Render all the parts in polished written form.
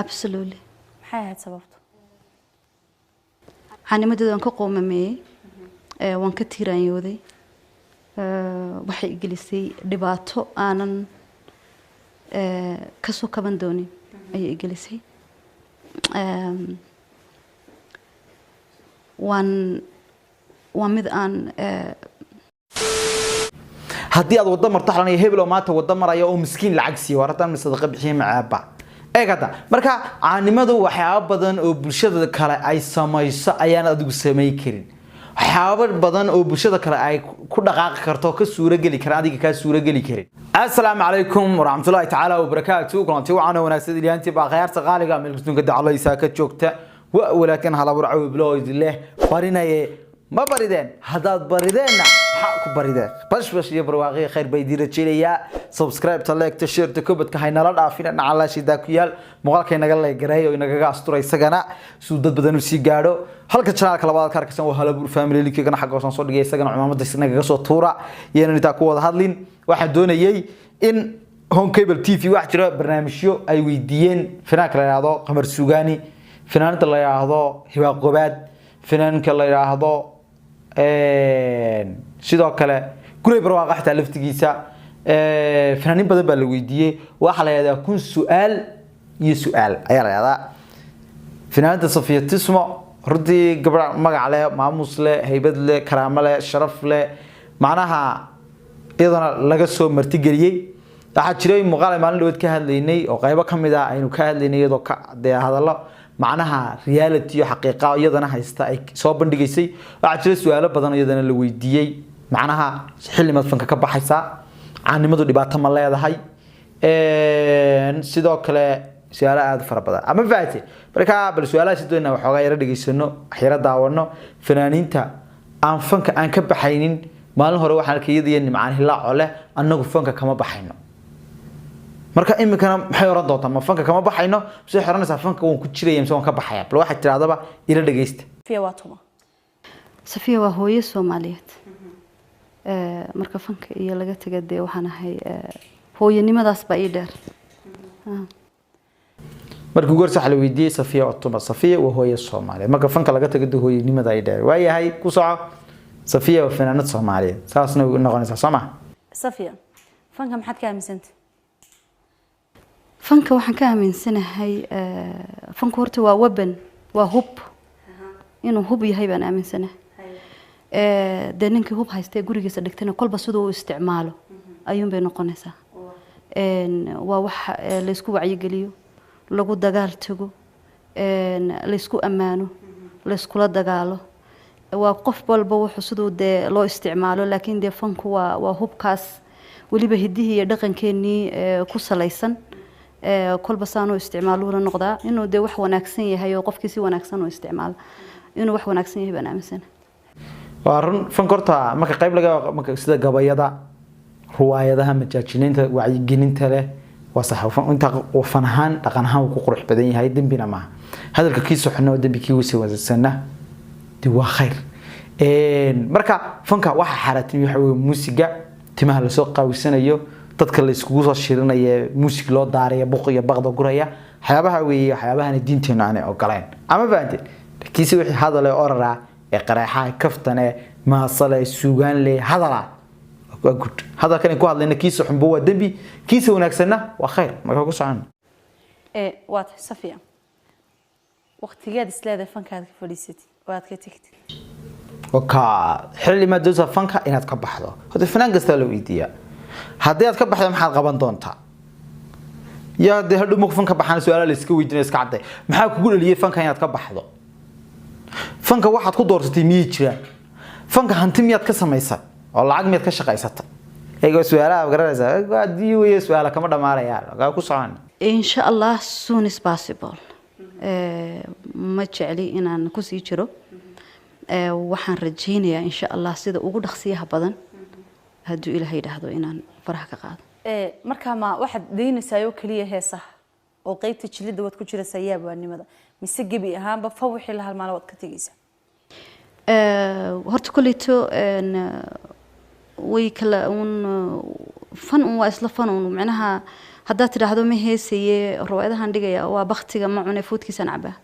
absolutely maxay sababto xanimadooda aan ka qoomamay waan ka tiiraanyooday waxay igelisay dhibaato aanan ka soo kaban doonin ayay igelisay waan mid aan haddii aad wada marto xalan hebel oo maanta wada maraya oo miskiin lacag siiyo warataan misadqa bixiye macaaba eegada marka caanimadu waxyaabo badan oo bulshada kale ay samayso ayaan adigu sameey karin waxyaabo badan oo bulshada kale ay ku dhaqaaqi karto ka suura gali kara adiga ka suura gali karin assalaamu calaykum waraxmatullaahi tacaala wabarakaatuh kulanti waxaan wanaagsan ilaahantii baa khayarta qaaliga meel kastunka daclaysa ka joogta walaakin hala burcaw bilowd leh barinaye ma barideen hadaad barideenna waxa ku barideen bash iyo barwaaqi khayr bay diirajilaya subscribe ta like ta share ta kubadka haynala dhaafina nacalaashida ku yaal muuqaalka inaga leegareeyo inaga asturay isagana suu dad badan u sii gaadho halka channelka labaad ka arkaysan waa Halabur family linkigana xaq oo soo dhigay isagana cumaamada isnaga soo tuura yeena inta ku wada hadlin waxa doonayay in Home Cable TV wax jira barnaamijyo ay weydiiyeen finaanka la yiraahdo Qamar Suugaani finaanada la yiraahdo Hiba Qobaad finaanka la yiraahdo sidoo kale gurey barwaaqo xataa laftigiisa fanaanin badan baa la weydiiyay waxa la yiraahdaa kun su'aal iyo su'aal ayaa la yiraahdaa finaanada Safiya Tismo runtii gabadha magac leh maamuus leh haybad leh karaamo leh sharaf leh macnaha iyadana laga soo martigeliyay waxa jiray muuqaal maalin dhow ka hadlaynay oo qaybo kamid ah aynu ka hadlaynay iyadoo ka hadallo macnaha reality iyo xaqiiqo iyadana haysta ay soo bandhigaysay waxa jiray su'aalo badan iyadana la weydiiyay macnaha xillimaad fanka ka baxaysa caanimadu dhibaato ma leedahay sidoo kale su'aalo aad fara badan ama faatay marka bal su'aalaha sidoo waxoogaa yara dhigaysano xira daawano fanaaniinta aan fanka aan ka baxaynin maalin hore waxaan arkayay nimcaan hilaaco leh annagu fanka kama baxayno marka imikana maxay oran doontaa ma fanka kama baxayno soo xiranaysa fanka uu ku jiray imsoo ka baxaya bal waxa tiraadaba ila dhageysta Safiya waa hooyo Soomaaliyeed marka fanka iyo laga tagaday waxaan ahay hooyanimadaas baa ii dheer marka ugu horsa la weydiiyay Safiya Otuma Safiya waa hooyo Soomaaliyeed marka fanka laga tagaday hooyanimada ay dheer waayahay ku soco Safiya waa fanaanad Soomaaliyeed saasna noqonaysa Soomaa Safiya fanka maxaad ka aaminsantahay fanka waxaan ka aaminsanahay fanku horta waa weapon waa hub inuu hub yahay baan aaminsanahay ninka hub haystay gurigiisa dhigtana kolba sidoo uu isticmaalo ayuun bay noqonaysaa waa wax la isku wacyi geliyo lagu dagaal tago la isku amaano la isku la dagaalo waa qof walba wuxuu sidoo loo isticmaalo laakiin fanku waa hubkaas waliba hidihi iyo dhaqankeennii ku salaysan kolba saano isticmaalo la noqdaa inuu wax wanaagsan yahay oo qofkii si wanaagsan oo isticmaalo inuu wax wanaagsan yahay baan aaminsanahay waarun fankorta marka qayb laga marka sida gabayada ruwaayadaha majaajiniinta wacyigelinta leh waa sax inta qofan ahaan dhaqan ahaan ku qurux badan yahay dambina ma hadalka kiiso xunno dambikii wasi wasana di waa khayr marka fanka waxa xaratin waxa weey muusiga timaha la soo qaawisanayo dadka la isku soo shirinayo muusig loo daariyo buq iyo baqda guraya waxyaabaha weeye waxyaabahan diinteena aan ogolaan ama baanti kiisi wixii hadal ee orara ee qaraxa kaftane ma salay suugaan leh hadala waa good hadalkan ku hadlayna kiisi xunbo waa dambi kiisi wanaagsanna waa khayr marka ku socon waad Safiya waqtigeed isleedahay fankaad ka fadhiisatay waad ka tagtay oka xilli ma doosa fanka inaad ka baxdo hada fanaan kasta loo weydiiyaa haddii aad ka baxdo maxaad qaban doontaa yaa de hadhow ma fanka baxaan su'aalo la iska weydiinay iska caday maxaa kugu dhaliyay fanka inaad ka baxdo fanka waxaad ku doorsatay miyay jiraan fanka hanti miyaad ka samaysay oo lacag miyaad ka shaqaysatay eego su'aalaha garanaysa haddii weeye su'aala kama dhamaanayaan ku socon insha Allah soon as possible ma jecli inaan ku sii jiro waxaan rajaynayaa insha Allah sida ugu dhaqsiyaha badan hadduu Ilaahay yiraahdo inaan faraha ka qaado marka ma waxaad deynaysaa kaliya heesaha oo qaybta jilida wad ku jira sayaabanimada mise gabi ahaanba fa wixii la halmaalo wad ka tagaysaa horta kulito way kala fan waa isla fan macnaha haddaad tidhaahdo ma heesaye riwaayadahan dhigaya waa baktiga ma cune foodkiisaan cabaa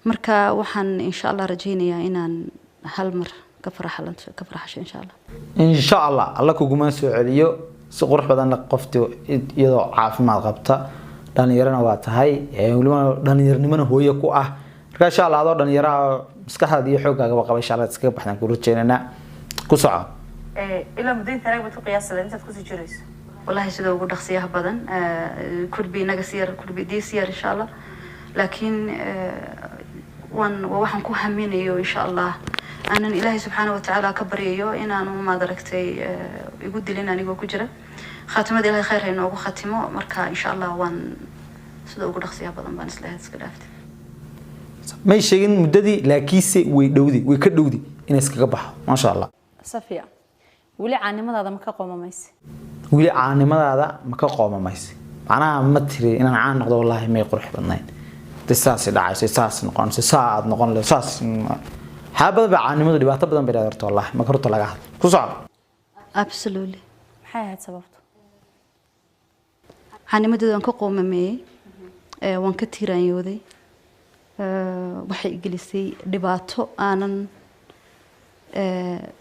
marka waxaan insha allah rajaynayaa inaan hal mar ka farxasho insha allah insha allah alla kuguma soo celiyo si qurux badan qofti iyadoo caafimaad qabta dhalinyarana waa tahay waliba dhalinyarnimana hooyo ku ah marka insha allah adoo dhalinyaraha maskaxdaada iyo xoogaaga qaba insha allah iskaga baxnaan ku rajaynana ku soco ilaa muddo intee baad ku qiyaasada intaad ku sii jirayso wallahi sida ugu dhaqsiyaha badan could be next year could be this year insha allah laakiin waxaan ku haminayo insha allah aanan ilaahay subxaanahu wa tacaala ka baryayo inaanu maad aragtay igu dilin anigoo ku jira khaatimada ilaahay khayr ha inoogu khatimo marka insha allah waan sida ugu dhaqsiyaha badan baan islahayd iska dhaaftay may sheegin muddadii laakiinse way ka dhowdi in iskaga baxo maasha allah safiya weli caanimadaada ma ka qoomamaysa weli caanimadaada ma ka qoomamaysa macnaha ma tiri inaan caan noqdo wallahi may qurux badnayn tasaasi dhacayso saas noqon saad noqon le saas xaabada ba caanimadu dhibaato badan bay leedahay wallahi ma karto laga hadlo ku soco absolutely maxay ahayd sababtu caanimadooda aan ka qoomameeyey waan ka tiiraanyooday waxay igelisay dhibaato aanan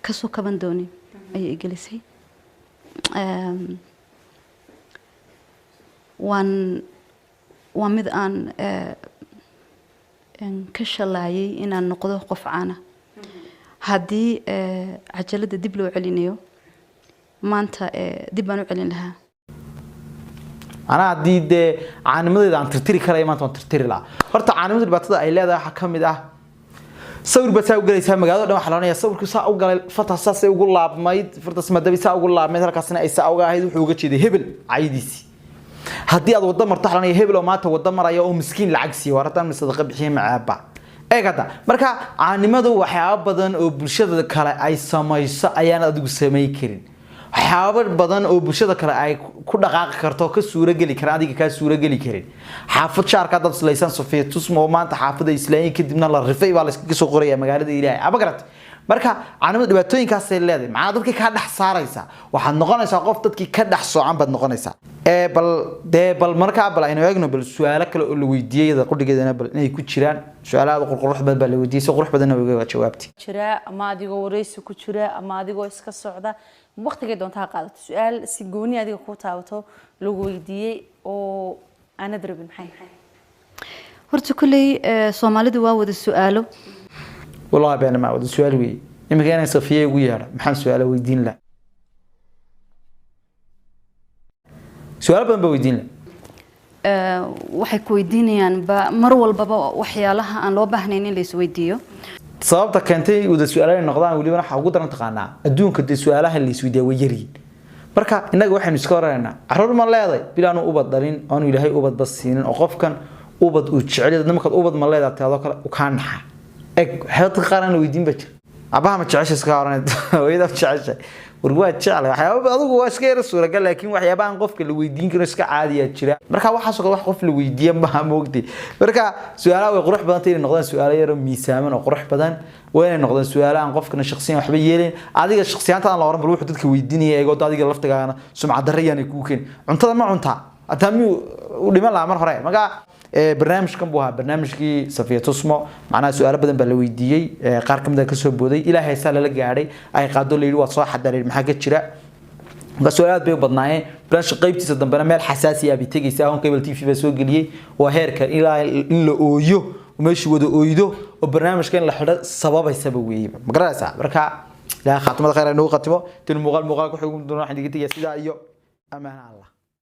kasoo kaban doonin ayay igelisay waan mid aan ka shalaayay inaan noqdo qof caana haddii cajalada dib loo celinayo maanta dib baan u celin lahaa أنا عدي ده عانمدي عن ترتري كلا ما ترتري لا فرت عانمدي بعتذا أيلا ده حكم ده صور بس أقول يسمى مجال ده محلانية صور كسا أقول فتح ساس أقول لعب مايد فرت اسمه ده بيسا أقول لعب مثلا كسنة إيسا أقول هيدو حوجة شيء هبل عيديسي هدي أضو الدمر تحلانية هبل وما تو الدمر أيه مسكين العكسي ورطان مصدق بحين مع أبا إيه كذا مركا عانمدي وحياة بدن وبرشة كلا أي سمايس أيانا أدو سماي كرين حاول بدن أو بشدة كلا أي كل دقائق كرتوا كسورة جلي كرا ديك كسورة جلي كرين حافظ شعر كذا بس ليسان صفية تسمع ما أنت حافظ إسلامي كده الله رفيع ولا كسوقرية مقالة دي لا أبغرت مركا أنا ما دبتوين كاسل لازم مع ذلك كهذا حصاريسا وحن نقول ساقفت كي كهذا حصان بد نقول بل مركا بل إنه يجنو بالسؤال كل الودية إذا قلت كده بل إنه يكون شران سؤالات قروح بد بل الودية سقروح بد إنه يجوا جوابتي شراء ما أديكوا رئيس وكشراء ما أديكوا إسكا السعودة وقت كده أنت قالت سؤال سجوني أديكوا قطعته الودية أو أنا درب محي horta kulay Soomaalidu waa wada su'aalo والله بأنا ما ودي سؤال وي إما كان صفية وياها محل سؤال ويدين لا سؤال بن بويدين لا waxay ku weydiinayaan mar walba waxyaalaha aan loo baahnayn in la isweydiiyo sababta keentay wada su'aalaha noqdaan waliba waxa ugu daran taqaanaa adduunka de su'aalaha la isweydiiyo way yariin marka inaga waxaynu iska waraynaa carruur ma leedahay bilaanu ubad dhalin oo ilaahay ubad basiinin oo qofkan ubad uu jecel yahay marka ubad ma leedahay taado kale u ka naxa حياتك قارن ويدين بتر أباها ما تعيش كارن ويدا تعيش ورجوات شعله حياة بعضه هو أشكال الصورة قال لكن وحياة بان قف كل ويدين كنا إسكا عادي أشياء مركا واحد سوق واحد قف الويدين ما موجودي مركا سؤال ويقرح بدن تيجي نقدر سؤال يرم ميسامن وقرح بدن وين نقدر سؤال عن قف كنا شخصيا وحبيلين عادي الشخصيات أنا لورا بروح حدود كويدين هي يقعد عادي قلفت كأنا سمع دريا نكوكين عنتا ما عنتا أتهمي ولما لا أمر هراء مجا برنامج كم بوها برنامج كي صفية تسمع معنا سؤال بدن بلويدية قاركم ذاك السؤال بودي إلى هيسال للجاري أي قادوا لي الوصف حد دليل محاجة شراء بس سؤالات بيوضناه برنامج قيب تصدق برنامج حساسية بتيجي ساهم قبل تي في بسوق ليه وهيرك إلى إلا أويو ومش وده أويدو وبرنامج كان لحدا سبب يسبويه مقرأ بركة لا خاتم الخير إنه خاتمه تنمغال مغال كحكم دون واحد يجي تيجي سيدا أيو أمان الله